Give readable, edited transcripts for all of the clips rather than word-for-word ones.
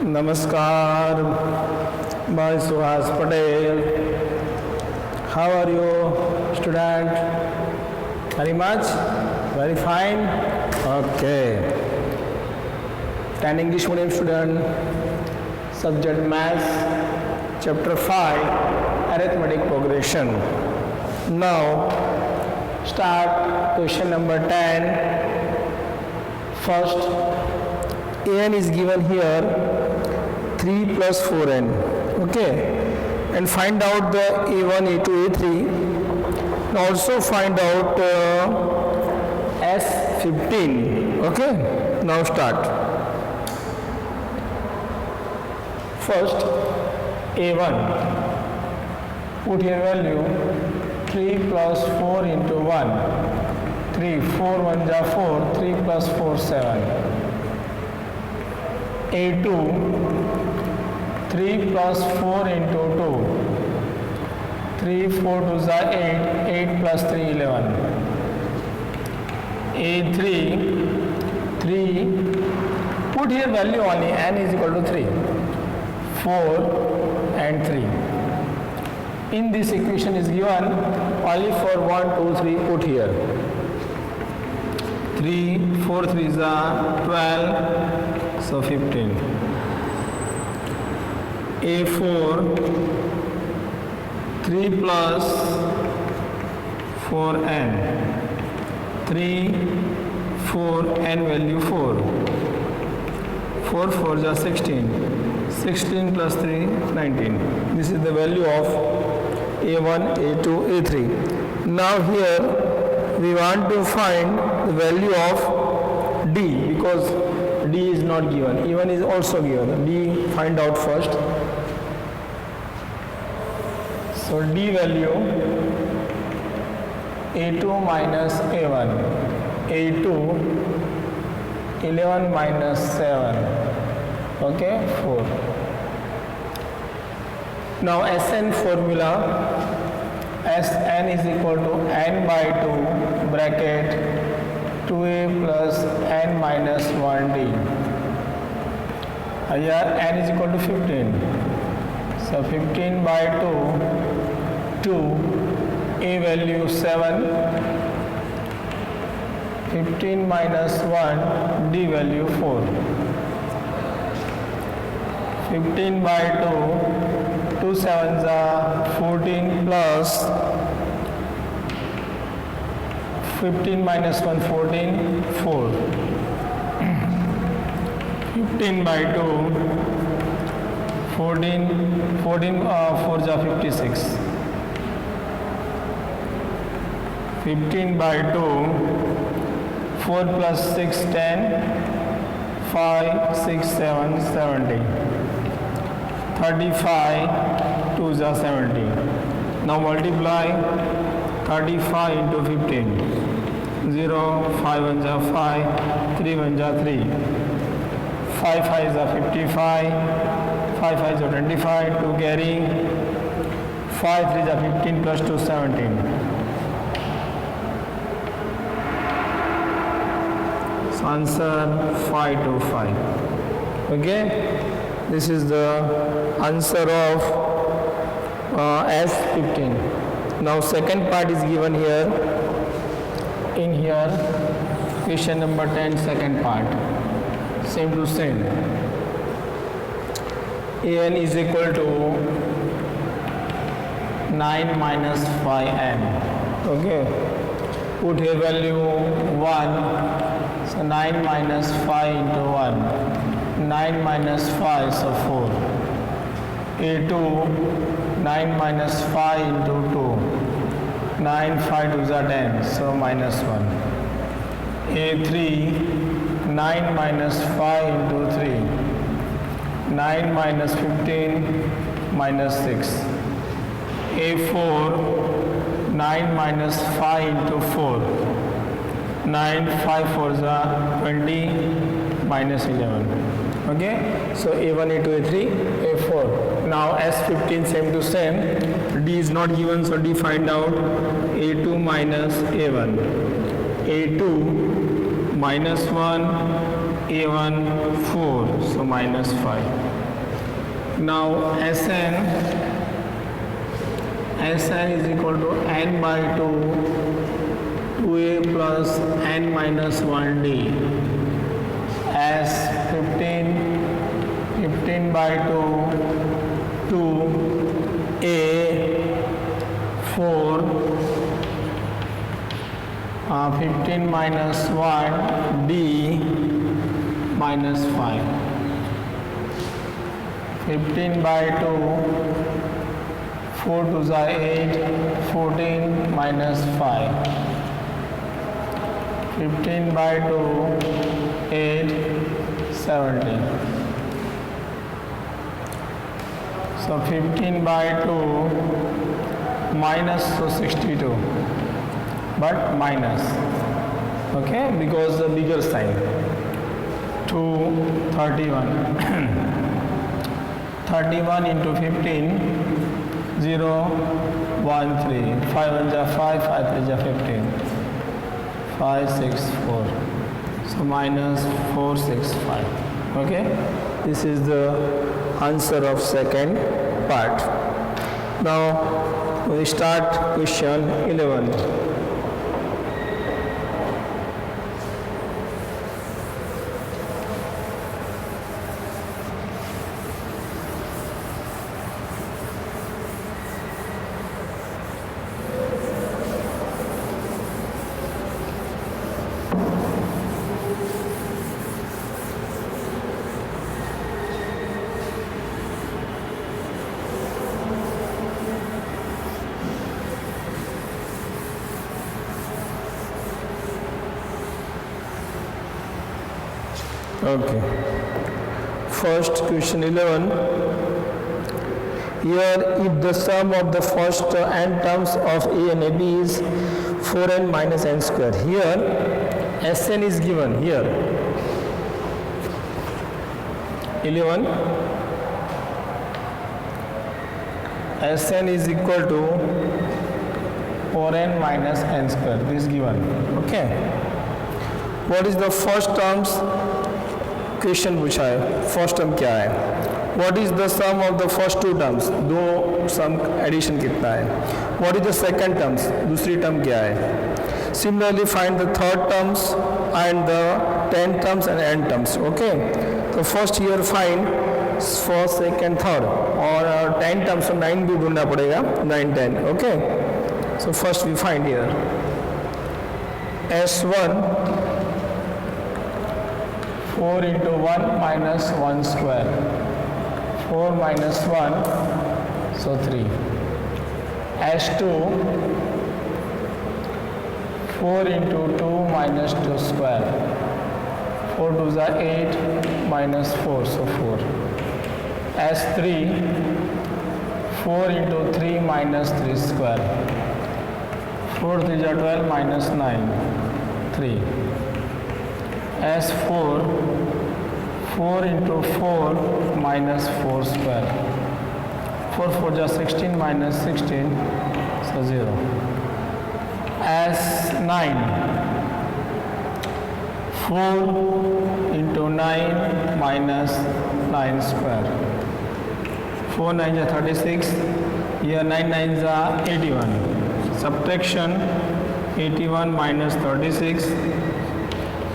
Namaskar, by Suhas Patel. How are you, student? Very much? Very fine? Okay. 10 English medium student, subject Maths, chapter 5, Arithmetic Progression. Now, start question number 10. First, an is given here 3 plus 4n, okay, and find out the a1, a2, a3, and also find out s15, okay. Now start. First, a1, put here value 3 plus 4 into 1, 3, 4 1 ja 4, 3 plus 4 7. A2, 3 plus 4 into 2, 3 4 2 is 8, 8 plus 3 11. A3, 3, put here value only, n is equal to 3, 4 and 3. In this equation is given only for 1, 2, 3, put here. 3, 4 3 is 12. So 15. A4, 3 plus 4n, 3, 4, n value 4, 4 4 is 16, 16 plus 3, 19. This is the value of A1, A2, A3. Now here we want to find the value of D, because D is not given, E1 is also given. D find out first. So D value A2 minus A1, A2 11 minus 7, okay, 4. Now Sn formula, Sn is equal to n by 2 bracket 2a plus n minus 1d. Here n is equal to 15. So 15 by 2, a value 7, 15 minus 1, d value 4. 15 by 2, 2 sevens are 14 plus 15 minus 1, 14, 4. 15 by 2, 14, 14 4 is 56. 15 by 2, 4 plus 6, 10, 5, 6, 7, 70. 35, 2 is 70. Now multiply 35 into 15. 0, 5 1 ja 5, 3 1 ja 3, 5 5 is 55, 5 5 is 25, 2 carry, 5 3 is 15 plus 2 17. So answer 525. Okay, this is the answer of S15. Now second part is given here. In here, question number 10, second part, same to same. An is equal to 9 minus 5n. Okay, put here value 1. So 9 minus 5 into 1, 9 minus 5, so 4. A2, 9 minus 5 into 2. 9, 5 2 is 10, so minus 1. A3, 9 minus 5 into 3, 9 minus 15, minus 6. A4, 9 minus 5 into 4, 9, 5 4 is 20, minus 11. Okay, so A1, A2, A3, A4. Now S15 same to same. D is not given, so D find out. A2 minus A1. A2 minus 1, A1 4, so minus 5. Now Sn is equal to n by 2, 2a plus n minus 1d, as 15 by 2, 2a 4, 15 minus 1 d minus 5. 15 by 2, 4 2s are 8, 14 minus 5. 15 by 2, 8, 17. So 15 by 2 minus, so 62, but minus, okay, because the bigger sign. 2, 31. 31 into 15, 0, 1, 3. 5 1 ja 5, 5 3 ja 15. 5, 6, 4. So minus 4, 6, 5. Okay, this is the answer of second part. Now we start question 11. Okay, first question 11. Here, if the sum of the first n terms of a and ab is 4n minus n square, here Sn is given here. 11, Sn is equal to 4n minus n square, this is given. Okay, what is the first terms? Question पूछा है, first term क्या है? What is the sum of the first two terms, दो sum addition कितना है? What is the second terms, दूसरी term क्या है? Similarly find the third terms and the 10 terms and n terms. Okay, तो first year find first second third, और 10 terms तो 9 भी ढूंढना पड़ेगा, 9 10. Okay, so first we find here S1 4 into 1 minus 1 square, 4 minus 1, so 3. S2 4 into 2 minus 2 square, 4 2s are 8 minus 4, so 4. S3 4 into 3 minus 3 square, 4 3s are 12 minus 9, 3. S4 4 into 4 minus 4 square, 4 4 just 16 minus 16, so 0. S9 4 into 9 minus 9 square, 4 9 is 36, here 9 9s are 81. Subtraction 81 minus 36,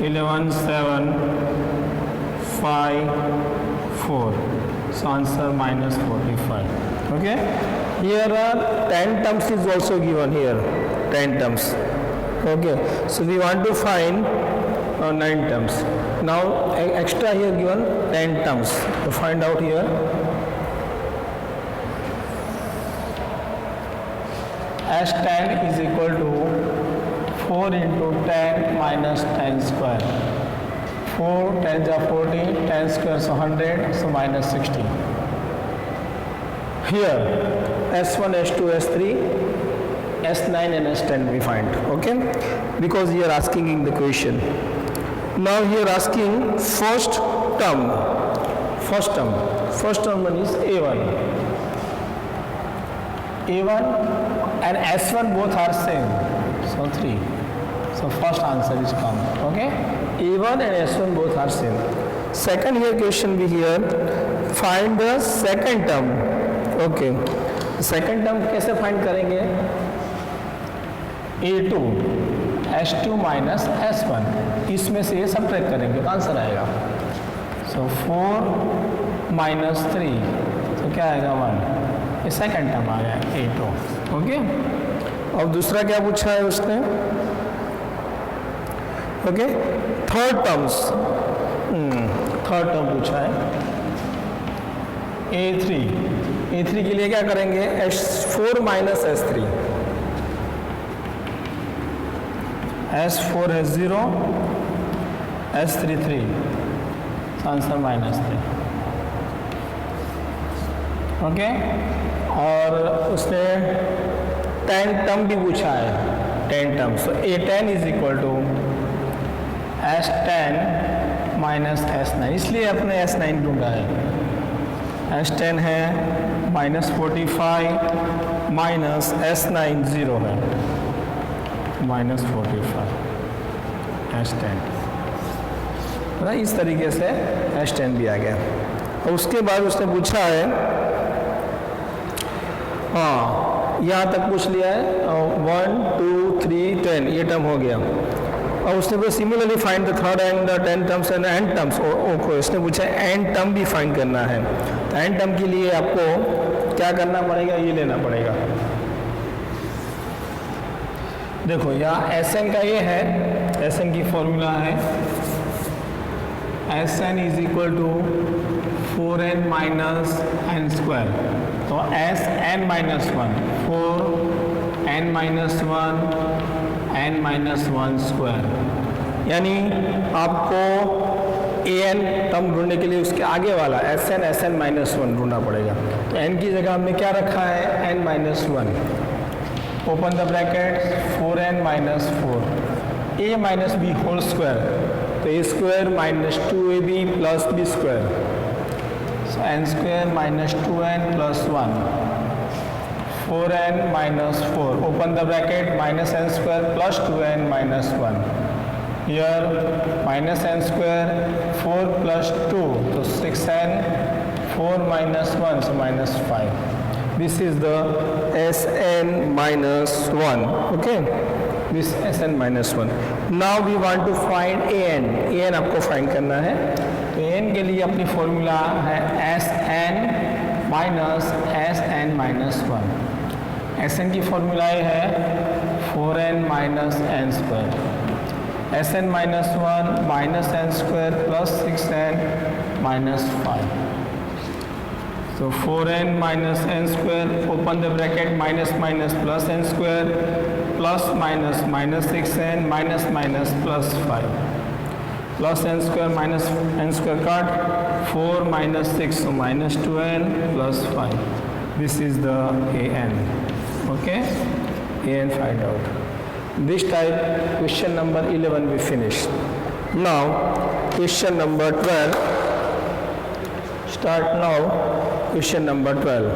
11 7 5 4, so answer minus 45. Okay, here are 10 terms is also given here, 10 terms. Okay, so we want to find 9 terms. Now extra here given 10 terms to find out here. S10 is equal to 4 into 10 minus 10 square. 4 10s are 40, 10 square so 100, so minus 60. Here S1, S2, S3, S9 and S10 we find. Okay, because here asking in the question. Now here asking first term. First term one is A1. A1 and S1 both are same, so 3. So first answer is come. Okay. A1 and S1 both are same. Second here question be here. Find the second term. Okay. Second term कैसे find करेंगे? A2 S2 minus S1 इसमें से ये subtract करेंगे तो answer आएगा. So 4 minus 3 तो क्या आएगा 1. ये सेकंड टर्म आ गया A2. ओके. अब दूसरा क्या पूछा है उसने? ओके. थर्ड टर्म पूछा है A3 के लिए क्या करेंगे? S4 minus S3. S4 है 0, S3 3, आंसर -3. ओके. और उसने 10 टर्म भी पूछा है. 10 term. So A10 is equal to S10 minus S9. इसलिए अपने S9 ढूंढा है. S10 है -45 माइनस S9 0 है -45 S10. इस तरीके से S10 भी आ गया. और उसके बाद उसने पूछा है, हाँ यहाँ तक पूछ लिया है 1 2 3 10 ये टर्म हो गया. और उसने पूछा similarly find the third and the 10 terms and and terms. Okay. उसने पूछा एंड टर्म भी फाइंड करना है. तो एंड टर्म के लिए आपको क्या करना पड़ेगा? ये लेना पड़ेगा. देखो यहाँ Sn का ये है. Sn की फॉर्मूला है Sn is equal to 4n minus n square. तो Sn minus 1 4n minus 1 n minus 1 square. यानी आपको an टर्म ढूंढने के लिए उसके आगे वाला Sn माइनस 1 ढूंढना पड़ेगा. तो n की जगह हमने क्या रखा है? n minus 1. Open the bracket 4n minus 4 a minus b whole square. तो a square minus 2ab plus b square. So n square minus 2n plus 1 4n minus 4. Open the bracket minus n square plus 2n minus 1. Here minus n square 4 plus 2 तो 6n 4 minus 1 so minus 5. This is the Sn minus 1. Okay. This Sn minus 1. Now we want to find an. An आपको find करना है. तो an के लिए अपनी formula है Sn minus Sn minus 1. Sn की फॉर्मूला ये है 4n minus n square. Sn minus 1 minus n square plus 6n minus 5. So 4n minus n square, open the bracket, minus minus plus n square, plus minus minus 6n minus minus plus 5. Plus n square minus n square cut, 4 minus 6, so minus 2n plus 5. This is the an. Okay? An find out. This type, question number 11 we finished. Now, question number 12. Start now. Question number 12.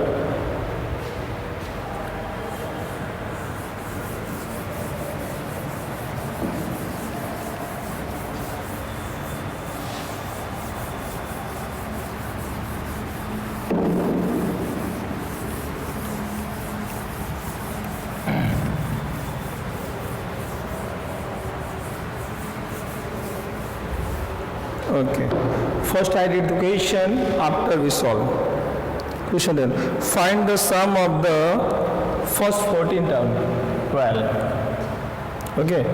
Okay. First identification after we solve. Question 10. Find the sum of the first 14 term. 12. Okay.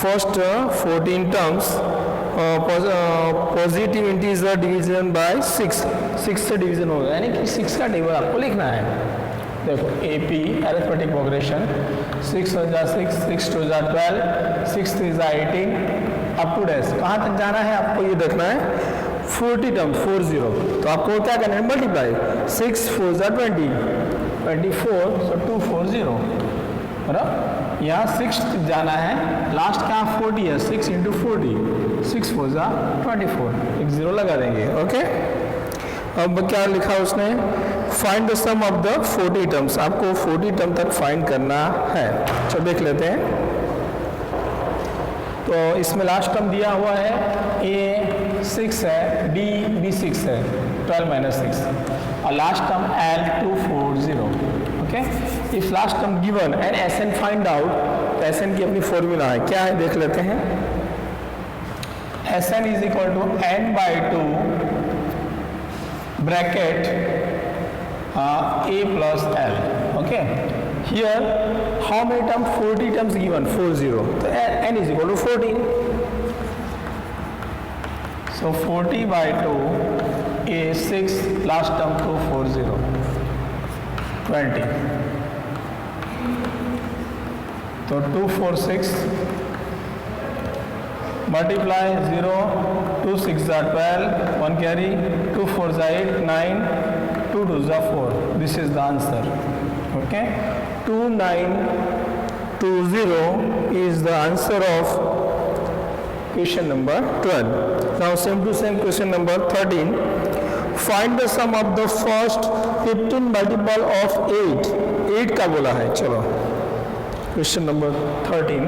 First 14 terms positive integer division bye 6 से division होगा. यानी कि 6 का table आपको लिखना है. देखो AP arithmetic progression 6 हो जा 6 2 जा 12 6 3 जा 18 अप टू डेज. कहाँ तक जाना है आपको ये देखना है. 40 टर्म 40. तो आपको क्या करना है? मल्टीप्लाई 6 4 जा 20 24 सो 240. बराबर. यहाँ 6 जाना है. लास्ट क्या 40 है. 6 इंटू 40 6 4 जा 24. एक जीरो लगा देंगे. ओके. अब क्या लिखा उसने? Find the sum of the 40 terms. आपको 40 टर्म तक फाइंड करना है. चलो देख लेते हैं. तो इसमें लास्ट टर्म दिया हुआ है a 6 है, b भी 6 है, 12 माइनस 6 और last term l 240. Okay, if last term given and Sn find out, तो Sn की अपनी फॉर्मूला है, क्या है देख लेते हैं. Sn is equal to n by 2 bracket a plus l. Okay, here how many term, 40 terms given, 40, तो n is equal to 40. So 40 by 2 a 6, last term 240, 20. तो 246 multiply 0, 2 6 12, 1 carry, 2 4 8, 9, 2 2 4. This is the answer. Okay, 2920 is the answer of question number 12. Now same to same question number 13. Find the sum of the first 15 multiple of 8. 8 का बोला है. चलो question number 13.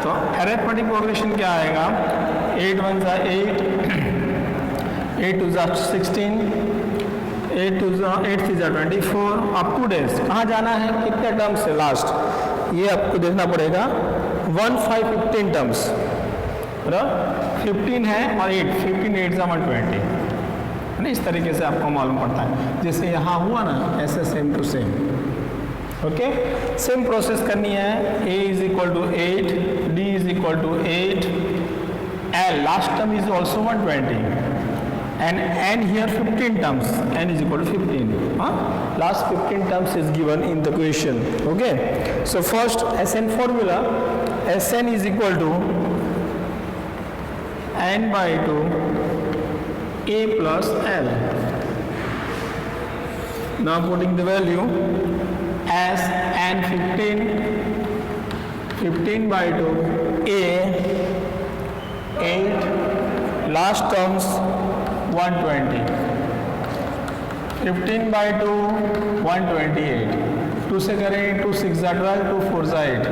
तो arithmetic progression क्या आएगा, 8 1 जा 8, 8 2 जा 16, 8 2 जा 8 3 जा 24, अप टू डेज. कहाँ जाना है, कितने टर्म्स से लास्ट, ये आपको देखना पड़ेगा. 1 5 15 टर्म्स, 15 है और 8, 15 8 जा 120. इस तरीके से आपको मालूम पड़ता है, जैसे यहाँ हुआ ना, ऐसे same to same. Okay, same process करनी है. a is equal to 8, d is equal to 8, l last term is also 120 and n here 15 terms, n is equal to 15. Last 15 terms is given in the question. Okay, so first Sn formula, Sn is equal to n by 2 a plus l. Now putting the value as n 15 by 2 a 8, last terms 120, 15 by 2 128, 2 से करें 2 6 12, 2 4 8,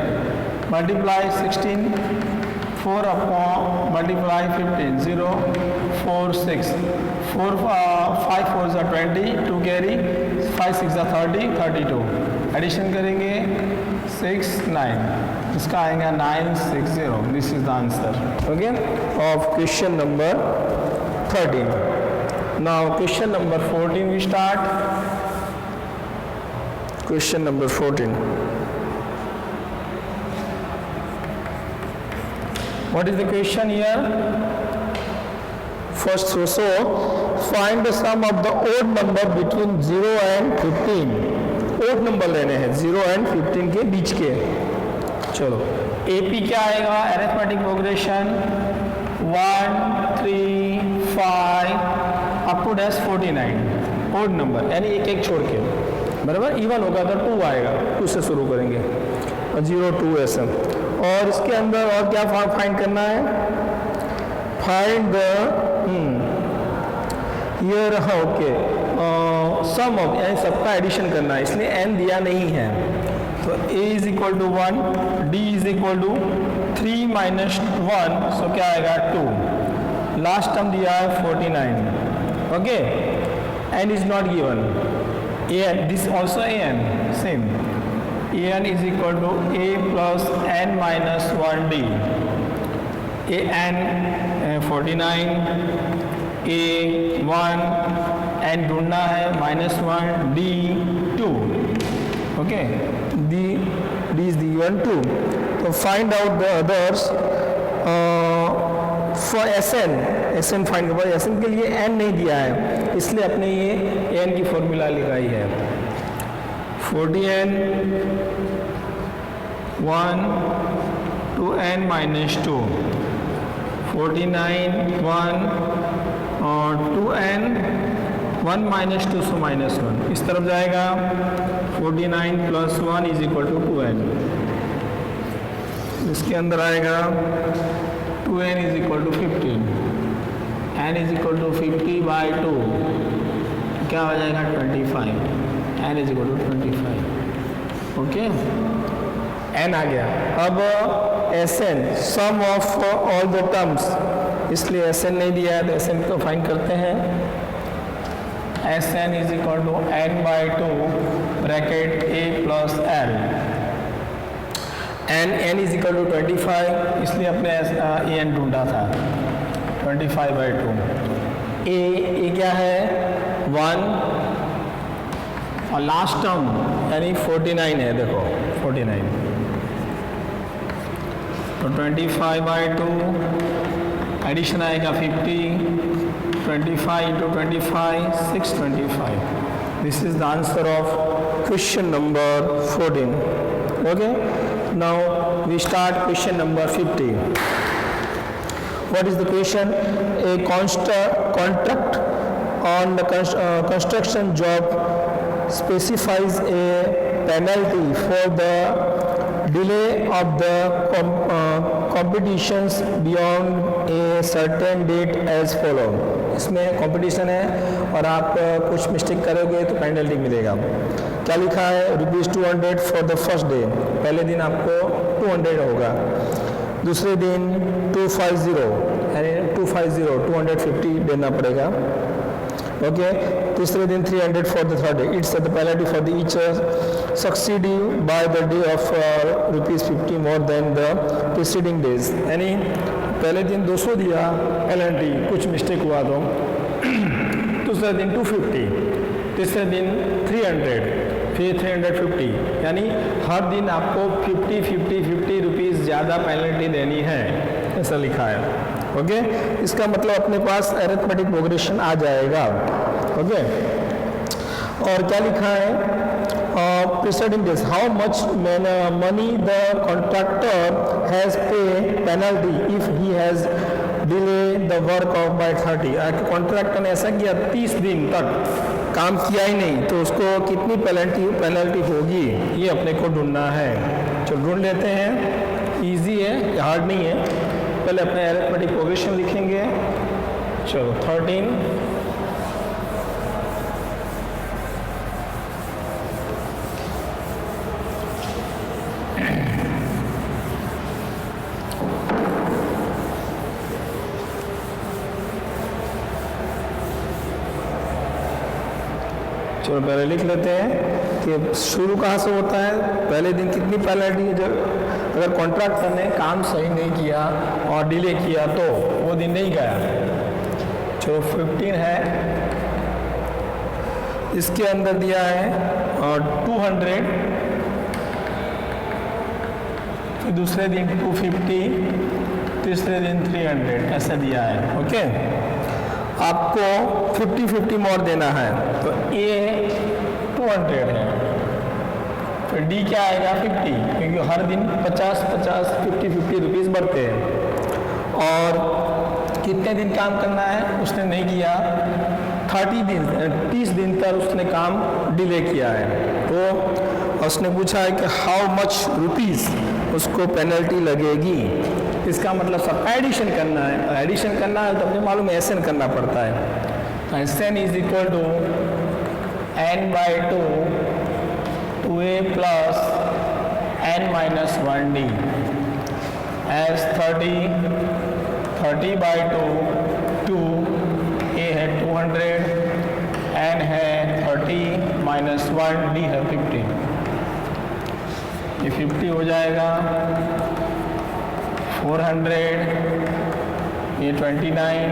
multiply 16, 4 upon multiply 15, 0 4 6, 4 5 4 20, 2 carry, 5 6 30, 32, addition करेंगे 6 9, इसका आएगा 960. This is the answer, okay, of question number 13. Now question number 14 we start. Question number 14. What is the question here? First, so find the sum of the odd number between 0 and 15. odd number लेने हैं 0 and 15 के बीच के. चलो, AP क्या आएगा, arithmetic progression 1 3 5 up to dash 49, odd number, यानी एक एक छोड़ के, बराबर. इवन होगा तो 2 आएगा, 2 से शुरू करेंगे और 0 2 ऐसे. और इसके अंदर और क्या फाइंड करना है, फाइंड द ये रहा. ओके, सम ऑफ, यानी सबका एडिशन करना है, इसलिए n दिया नहीं है. तो a is equal to 1, d is equal to 3 minus 1, so क्या आएगा 2. लास्ट टर्म दिया है 49. Okay, n is not given. an, this also an, same. an is equal to a plus n minus 1d. an 49, a 1, n ढूंढना है, minus 1, d 2. Okay, d is given 2. तो find out the others. For Sn find कर, Sn के लिए n नहीं दिया है, इसलिए अपने ये n की फॉर्मूला लगाई है. 40n 1 2n minus 2, 49 1 और 2n 1 minus 2 so minus 1, इस तरफ जाएगा. 49 plus 1 is equal to 2n. इसके अंदर आएगा 2n is equal to 15, n is equal to 50 by 2, क्या हो जाएगा 25, n is equal to 25. Okay, n आ गया। अब Sn sum of all the terms, इसलिए Sn नहीं दिया है तो Sn को फाइंड करते हैं। Sn is equal to n/2 bracket a plus l, n is equal to 25, इसलिए अपने an ढूंढा था 25/2। a क्या है 1 और लास्ट टर्म यानी 49 है, देखो 49, तो 25/2 एडिशन आएगा 50, 25 into 25 625। This is the answer of question number 14। Okay, now we start question number 50। What is the question? A contract on the construction job specifies a penalty for the delay of the competitions beyond a certain date as follow। इसमें competition है और आप कुछ mistake करोगे तो penalty मिलेगा। क्या लिखा है? ₹200 फॉर द फर्स्ट डे, पहले दिन आपको 200 होगा, दूसरे दिन 250 यानी 250 देना पड़ेगा। ओके, तीसरे दिन 300 for the third day. It's the penalty for the each succeeding by the day of ₹50 more than the preceding days. यानी पहले दिन 200 दिया पेनल्टी, कुछ मिस्टेक हुआ तो दूसरे दिन 250, तीसरे दिन 300, फिर 350, यानी हर दिन आपको 50 रुपीज़ ज़्यादा पेनल्टी देनी है, ऐसा लिखा है। ओके, इसका मतलब अपने पास अरिथमेटिक प्रोग्रेशन आ जाएगा। ओके, और क्या लिखा है? Preceding days, how much money the contractor has pay penalty if he has delay the work of by 30। Contractor ने ऐसा किया 30 दिन तक काम किया ही नहीं तो उसको कितनी पेनल्टी होगी, ये अपने को ढूंढना है। चलो ढूंढ लेते हैं, इजी है, हार्ड नहीं है। पहले अपने अरिथमेटिक प्रोग्रेशन लिखेंगे। चलो 13, चलो पहले लिख लेते हैं कि शुरू कहाँ से होता है, पहले दिन कितनी पेनल्टी है। जब अगर कॉन्ट्रैक्टर ने काम सही नहीं किया और डिले किया तो वो दिन नहीं गया। चलो 15 है, इसके अंदर दिया है 200, फिर दूसरे दिन 250, तीसरे दिन 300, ऐसा दिया है। ओके, आपको 50 मोर देना है तो ए 200 है, फिर डी क्या आएगा 50, क्योंकि हर दिन 50 रुपीज़ बढ़ते हैं। और कितने दिन काम करना है उसने नहीं किया, 30 दिन तक उसने काम डिले किया है, तो उसने पूछा है कि हाउ मच रुपीज़ उसको पेनल्टी लगेगी। इसका मतलब सब एडिशन करना है, एडिशन करना है तो अपने मालूम है एसएन करना पड़ता है। तो SN is equal to n/2 2a plus n-1d as 30/2 2a है 200, n है 30 माइनस 1 d है 50, ये 50 हो जाएगा, 400, ये 29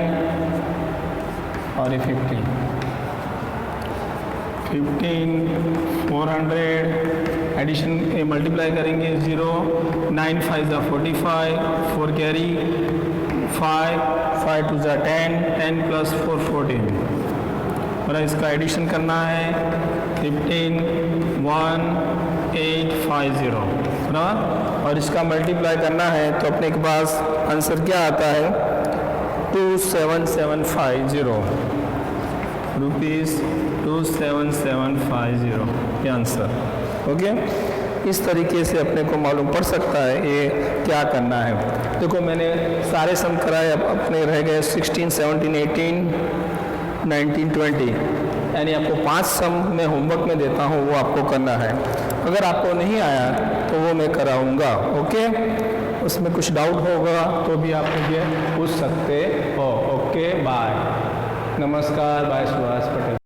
और ये 15 400 एडिशन मल्टीप्लाई करेंगे 0 9 5 ज़ा 45 4 कैरी 5 2 ज़ा 10 10 प्लस 4 14 और इसका एडिशन करना है 15 1 8 5 0 बराबर, और इसका मल्टीप्लाई करना है तो अपने के पास आंसर क्या आता है 27750 रुपीज़ 27750 ये आंसर। ओके, इस तरीके से अपने को मालूम पड़ सकता है ये क्या करना है। देखो मैंने सारे सम कराए, अब अपने रह गए 16 17 18 19 20। यानी आपको 5 सम मैं होमवर्क में देता हूँ, वो आपको करना है। अगर आपको नहीं आया तो वो मैं कराऊंगा, ओके। उसमें कुछ डाउट होगा तो भी आप मुझे पूछ सकते हो। ओके, बाय, नमस्कार, बाय सुभाष पटेल।